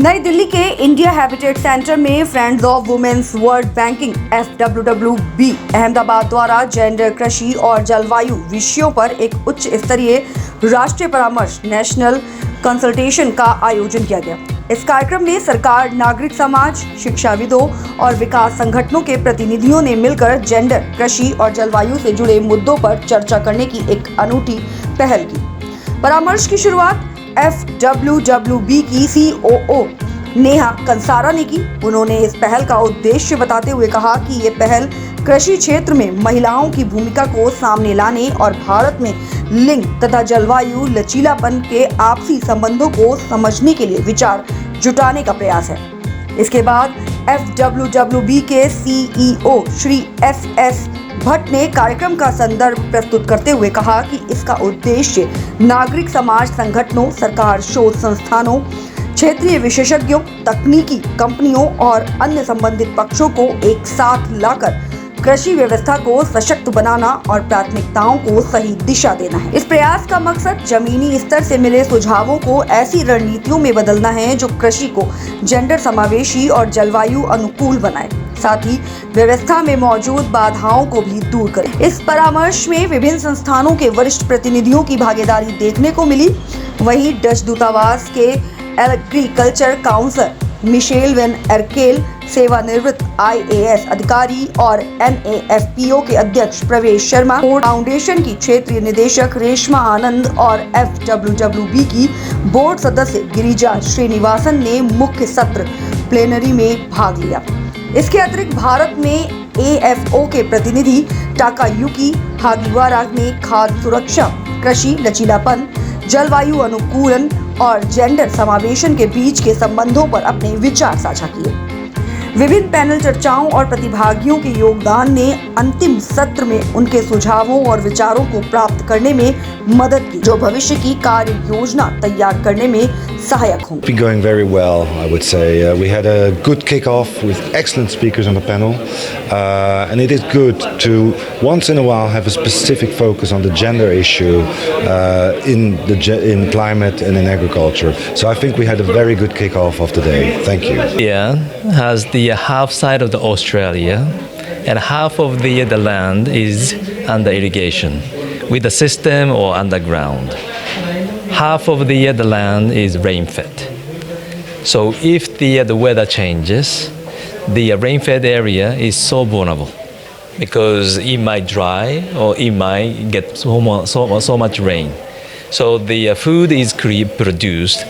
नई दिल्ली के India Habitat Centre में Friends of Women's World Banking FWWB Ahmedabad द्वारा जेंडर, कृषि और जलवायु विषयों पर एक उच्च स्तरीय राष्ट्रीय परामर्श नेशनल कंसल्टेशन का आयोजन किया गया। इस कार्यक्रम में सरकार, नागरिक समाज, शिक्षाविदों और विकास संगठनों के प्रतिनिधियों ने मिलकर जेंडर, कृषि और जलवायु से जुड़े मुद्दों पर चर्चा करने की एक अनूठी पहल की। परामर्श की शुरुआत FWWB की COO नेहा कंसारा ने की। उन्होंने इस पहल का उद्देश्य बताते हुए कहा कि ये पहल कृषि क्षेत्र में महिलाओं की भूमिका को सामने लाने और भारत में लिंग तथा जलवायु लचीलापन के आपसी संबंधों को समझने के लिए विचार जुटाने का प्रयास है। इसके बाद FWWB के CEO श्री एस.एस भट्ट ने कार्यक्रम का संदर्भ प्रस्तुत करते हुए कहा कि इसका उद्देश्य नागरिक समाज संगठनों, सरकार, शोध संस्थानों, क्षेत्रीय विशेषज्ञों, तकनीकी कंपनियों और अन्य संबंधित पक्षों को एक साथ लाकर कृषि व्यवस्था को सशक्त बनाना और प्राथमिकताओं को सही दिशा देना है। इस प्रयास का मकसद जमीनी स्तर से मिले सुझावों को ऐसी रणनीतियों में बदलना है जो कृषि को जेंडर समावेशी और जलवायु अनुकूल बनाए, साथ ही व्यवस्था में मौजूद बाधाओं को भी दूर करे। इस परामर्श में विभिन्न संस्थानों के वरिष्ठ प्रतिनिधियों की भागीदारी देखने को मिली। वहीं डच दूतावास के एग्रीकल्चर काउंसिल मिशेल वेन एरकेल, सेवानिवृत्त IAS अधिकारी और NAFPO के अध्यक्ष प्रवेश शर्मा, फोर्ड फाउंडेशन की क्षेत्रीय निदेशक रेशमा आनंद और FWWB की बोर्ड सदस्य गिरिजा श्रीनिवासन ने मुख्य सत्र प्लेनरी में भाग लिया। इसके अतिरिक्त भारत में AFO के प्रतिनिधि टाकायुकी हागिवारा ने खाद्य सुरक्षा, कृषि लचीलापन, जलवायु अनुकूलन और जेंडर समावेशन के बीच के संबंधों पर अपने विचार साझा किए। विभिन्न पैनल चर्चाओं और प्रतिभागियों के योगदान ने अंतिम सत्र में उनके सुझावों और विचारों को प्राप्त करने में मदद की, जो भविष्य की कार्य योजना तैयार करने में सहायक होंगे। Going very well, I would say. We had a good kick-off with excellent speakers on the panel, and it is good to once in a while have a specific focus on the gender issue in climate and in agriculture. So I think we had a very good kick-off of the day. Thank you. Yeah, has the half side of the Australia, and half of the land is under irrigation with the system or underground. Half of the land is rain-fed. So if the weather changes, the rain-fed area is so vulnerable because it might dry or it might get so much rain. So the food is produced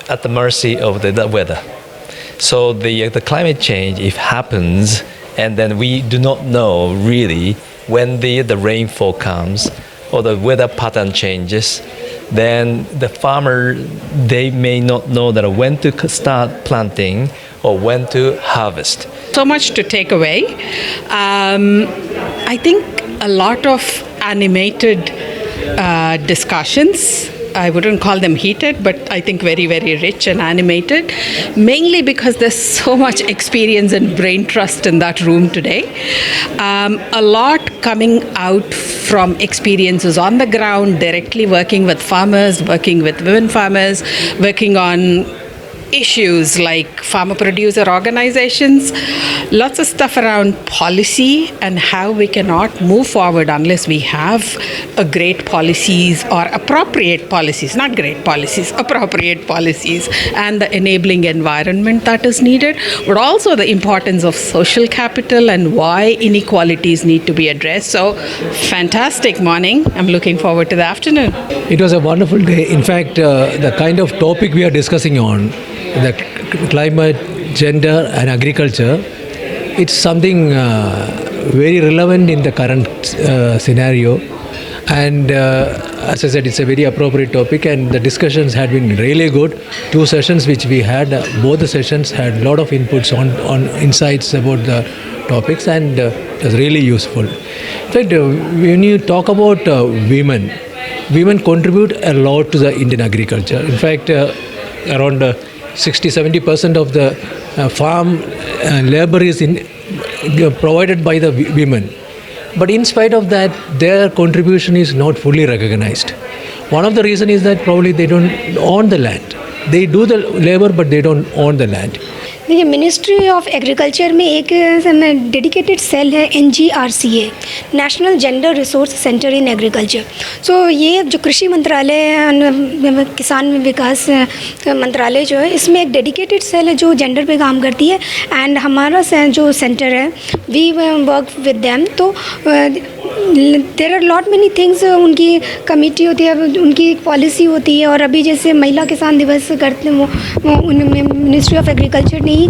at the mercy of the weather. So the climate change, if happens, and then we do not know really when the rainfall comes or the weather pattern changes, then the farmer, they may not know that when to start planting or when to harvest. So much to take away. I think a lot of animated discussions. I wouldn't call them heated, but I think very, very rich and animated, mainly because there's so much experience and brain trust in that room today. A lot coming out from experiences on the ground, directly working with farmers, working with women farmers, working on issues like farmer producer organizations, lots of stuff around policy and how we cannot move forward unless we have a great policies or appropriate policies, not great policies, appropriate policies, and the enabling environment that is needed, but also the importance of social capital and why inequalities need to be addressed. So fantastic morning. I'm looking forward to the afternoon. It was a wonderful day. In fact, the kind of topic we are discussing on, the climate, gender and agriculture, it's something very relevant in the current scenario, and as I said, it's a very appropriate topic, and the discussions had been really good. 2 sessions which we had, both the sessions had a lot of inputs on insights about the topics, and it was really useful. In fact, when you talk about women contribute a lot to the Indian agriculture. In fact, around 60-70% of the farm labor is provided by the women. But in spite of that, their contribution is not fully recognized. One of the reasons is that probably they don't own the land. they do the labor but they don't own the land. देखिए, ministry of agriculture में एक dedicated cell है NGRCA, national gender resource centre in agriculture. So ये जो कृषि मंत्रालय, किसान विकास मंत्रालय जो है, इसमें एक डेडिकेटेड सेल है जो जेंडर पे काम करती है. एंड हमारा जो सेंटर है, वी वर्क विद देम. तो there are lot many things. उनकी कमेटी होती है, उनकी एक पॉलिसी होती है. और अभी जैसे महिला किसान दिवस करते हैं, वो उनमें मिनिस्ट्री ऑफ एग्रीकल्चर ने ही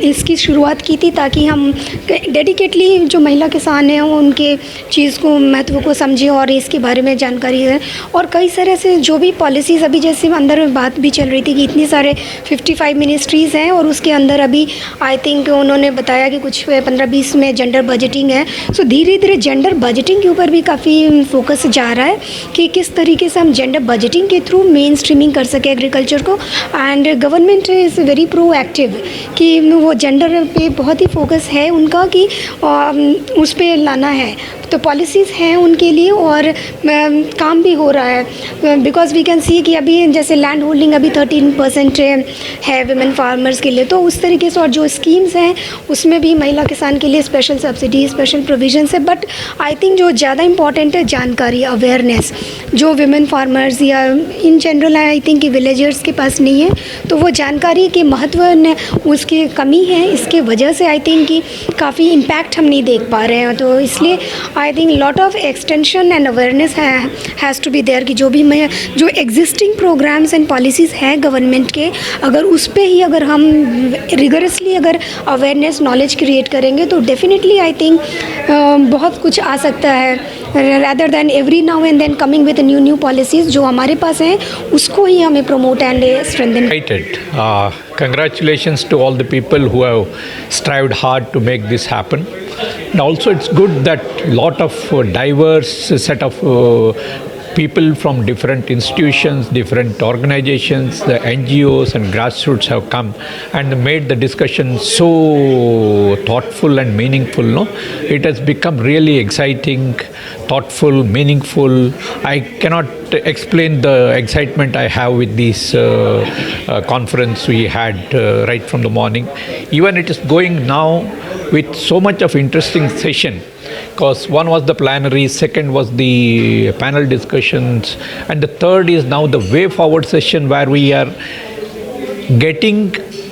इसकी शुरुआत की थी, ताकि हम डेडिकेटली जो महिला किसान हैं उनके चीज़ को, महत्व को समझें और इसके बारे में जानकारी है. और कई सारे से जो भी पॉलिसीज़, अभी जैसे अंदर बात भी चल रही थी कि इतनी सारे 55 मिनिस्ट्रीज़ हैं और उसके अंदर अभी आई थिंक उन्होंने बताया कि कुछ 15-20 में जेंडर बजटिंग है. सो धीरे धीरे जेंडर बजटिंग के ऊपर भी काफ़ी फोकस जा रहा है कि किस तरीके से हम जेंडर बजटिंग के थ्रू मेन स्ट्रीमिंग कर सके एग्रीकल्चर को. And government is very proactive कि वो जेंडर पे बहुत ही फोकस है उनका कि उस पर लाना है. तो पॉलिसीज़ हैं उनके लिए और काम भी हो रहा है. बिकॉज वी कैन सी कि अभी जैसे लैंड होल्डिंग अभी 13% है विमेन फार्मर्स के लिए. तो उस तरीके से और जो स्कीम्स हैं उसमें भी महिला किसान के लिए स्पेशल सब्सिडी, स्पेशल प्रोविजंस है. बट आई थिंक जो ज़्यादा इंपॉर्टेंट है जानकारी, अवेयरनेस, जो विमेन फार्मर्स या इन जनरल आई थिंक कि विलेजर्स के पास नहीं है. तो वो जानकारी के महत्व ने उसकी कमी है. इसके वजह से आई थिंक कि काफ़ी इम्पैक्ट हम नहीं देख पा रहे हैं. तो इसलिए I think lot of extension and awareness has to be there कि जो एग्जिस्टिंग प्रोग्राम्स एंड पॉलिसीज़ हैं गवर्नमेंट के, अगर उस पर ही अगर हम रिगरसली अगर अवेयरनेस, नॉलेज क्रिएट करेंगे तो डेफिनेटली आई थिंक बहुत कुछ आ सकता है. rather than every now and then coming with new policies जो हमारे पास हैं उसको ही हमें promote and strengthen. Congratulations to all the people who have strived hard to make this happen. And also it's good that lot of diverse set of people from different institutions, different organizations, the NGOs and grassroots have come and made the discussion so thoughtful and meaningful. No? It has become really exciting, thoughtful, meaningful. I cannot explain the excitement I have with this conference we had right from the morning. Even it is going now with so much of interesting session. Because one was the plenary, second was the panel discussions, and the third is now the way forward session where we are getting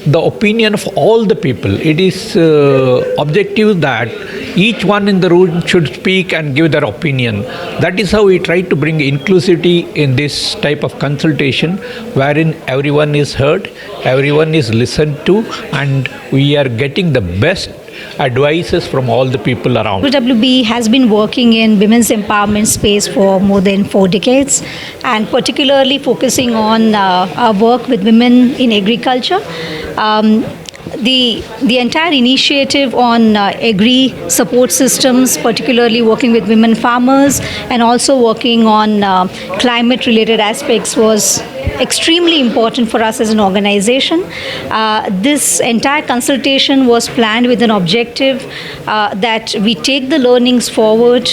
the opinion of all the people. It is objective that each one in the room should speak and give their opinion. That is how we try to bring inclusivity in this type of consultation, wherein everyone is heard, everyone is listened to, and we are getting the best advices from all the people around. FWWB has been working in women's empowerment space for more than 4 decades, and particularly focusing on our work with women in agriculture. The entire initiative on agri support systems, particularly working with women farmers and also working on climate related aspects, was extremely important for us as an organization. This entire consultation was planned with an objective that we take the learnings forward,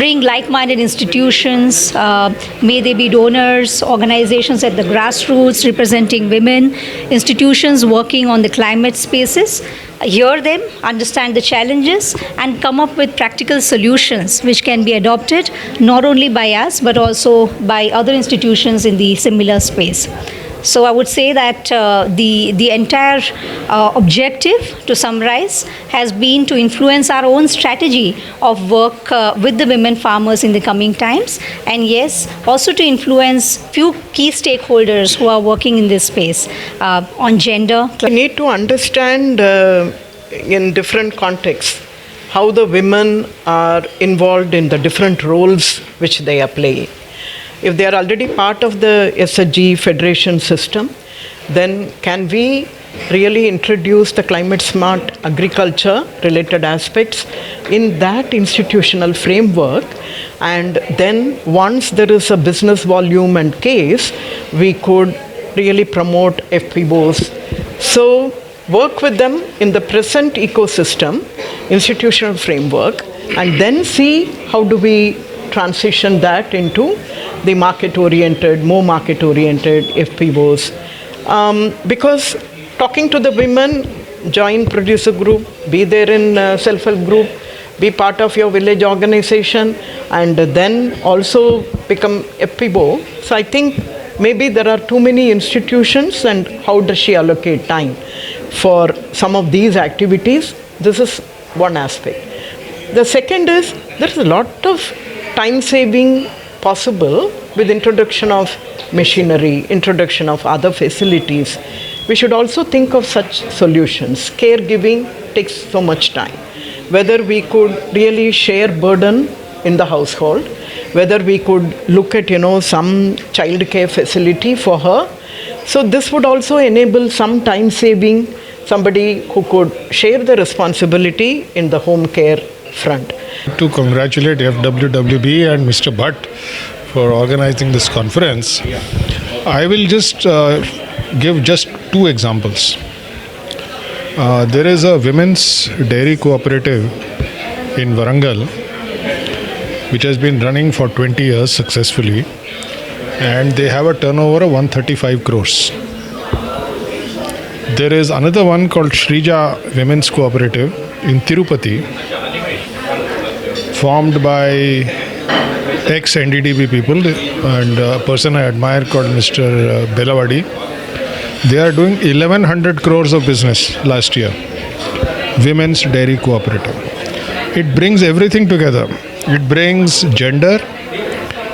bring like-minded institutions, may they be donors, organizations at the grassroots representing women, institutions working on the climate spaces, hear them, understand the challenges, and come up with practical solutions which can be adopted not only by us but also by other institutions in the similar space. So I would say that the entire objective, to summarize, has been to influence our own strategy of work with the women farmers in the coming times, and yes, also to influence few key stakeholders who are working in this space on gender. We need to understand in different contexts how the women are involved in the different roles which they are playing. If they are already part of the SHG federation system, then can we really introduce the climate smart agriculture related aspects in that institutional framework, and then once there is a business volume and case, we could really promote FPOs. So work with them in the present ecosystem, institutional framework, and then see how do we transition that into the market-oriented, more market-oriented FPOs. Because talking to the women, join producer group, be there in self-help group, be part of your village organization, and then also become FPO. So I think maybe there are too many institutions, and how does she allocate time for some of these activities? This is one aspect. The second is there is a lot of time saving possible with introduction of machinery, introduction of other facilities. We should also think of such solutions. Caregiving takes so much time. Whether we could really share burden in the household, whether we could look at, some child care facility for her. So this would also enable some time saving, somebody who could share the responsibility in the home care front. To congratulate FWWB and Mr. Bhatt for organizing this conference. I will just give just two examples. There is a women's dairy cooperative in Warangal which has been running for 20 years successfully, and they have a turnover of 135 crores. There is another one called Shrija Women's Cooperative in Tirupati, formed by ex-NDDB people, and a person I admire called Mr. Belavadi. They are doing 1100 crores of business last year. Women's Dairy Cooperative. It brings everything together. It brings gender,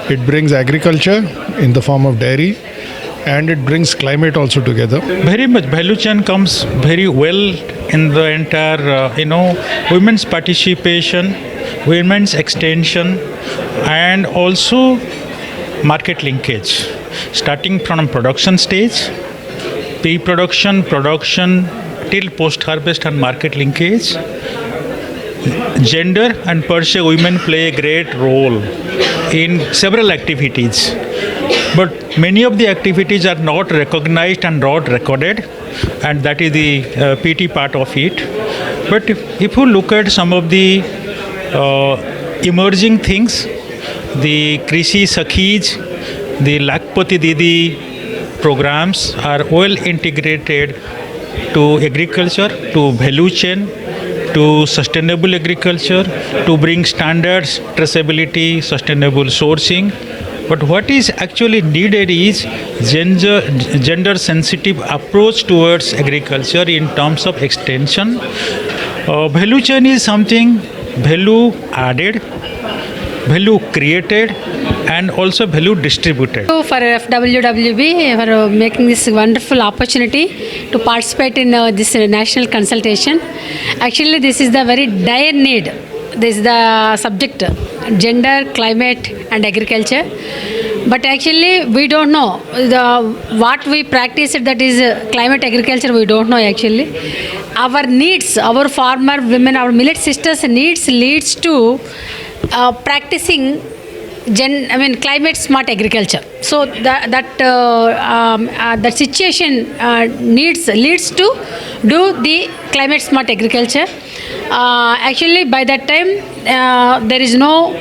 it brings agriculture in the form of dairy, and it brings climate also together. Very much value chain comes very well in the entire, women's participation, women's extension, and also market linkage. Starting from production stage, pre-production, production, till post-harvest and market linkage. Gender and per se women play a great role in several activities. But many of the activities are not recognized and not recorded, and that is the PT part of it. But if you look at some of the emerging things, the Krishi Sakhis, the Lakpati Didi programs are well integrated to agriculture, to value chain, to sustainable agriculture, to bring standards, traceability, sustainable sourcing. But what is actually needed is gender sensitive approach towards agriculture in terms of extension. Value chain is something value added, value created, and also value distributed. So for FWWB for making this wonderful opportunity to participate in this national consultation. Actually, this is the very dire need. This is the subject, gender, climate and agriculture. But actually, we don't know what we practice, that is climate agriculture, we don't know actually. Our needs, our farmer women, our millet sisters needs leads to practicing climate smart agriculture. So that situation leads to do the climate smart agriculture. Actually, by that time, there is no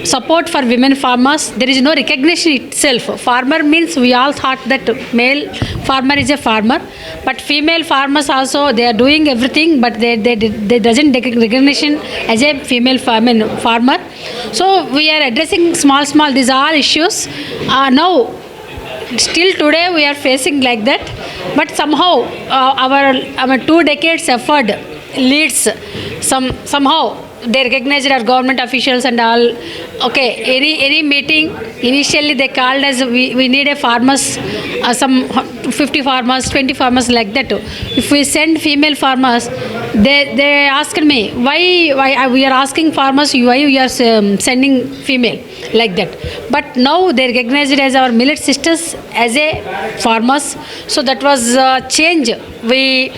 support for women farmers. There is no recognition itself. Farmer means we all thought that male farmer is a farmer, but female farmers also, they are doing everything, but they doesn't take recognition as a female farmer. So we are addressing small these are all issues. Now still today we are facing like that, but somehow our 2 decades effort leads somehow they recognized our government officials and all. Okay, any meeting initially they called us, we need a farmers, some 50 farmers, 20 farmers like that. If we send female farmers, they asked me why we are asking farmers, why you are sending female like that. But now they recognize it as our millet sisters as a farmers. So that was a change we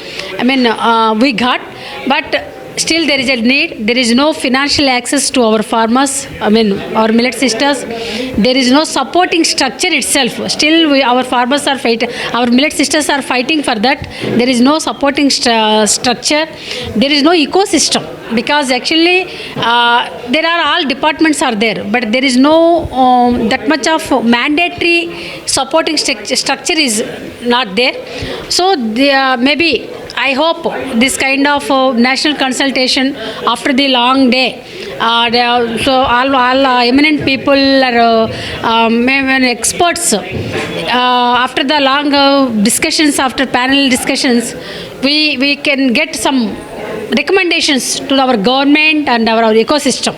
got. But still there is a need. There is no financial access to our farmers, our millet sisters. There is no supporting structure itself. Still our farmers are fighting, our millet sisters are fighting for that. There is no supporting structure. There is no ecosystem, because actually there are all departments are there, but there is no that much of mandatory supporting structure is not there. So maybe I hope this kind of national consultation after the long day, so all eminent people or experts, after the long discussions, after panel discussions, we can get some recommendations to our government and our ecosystem.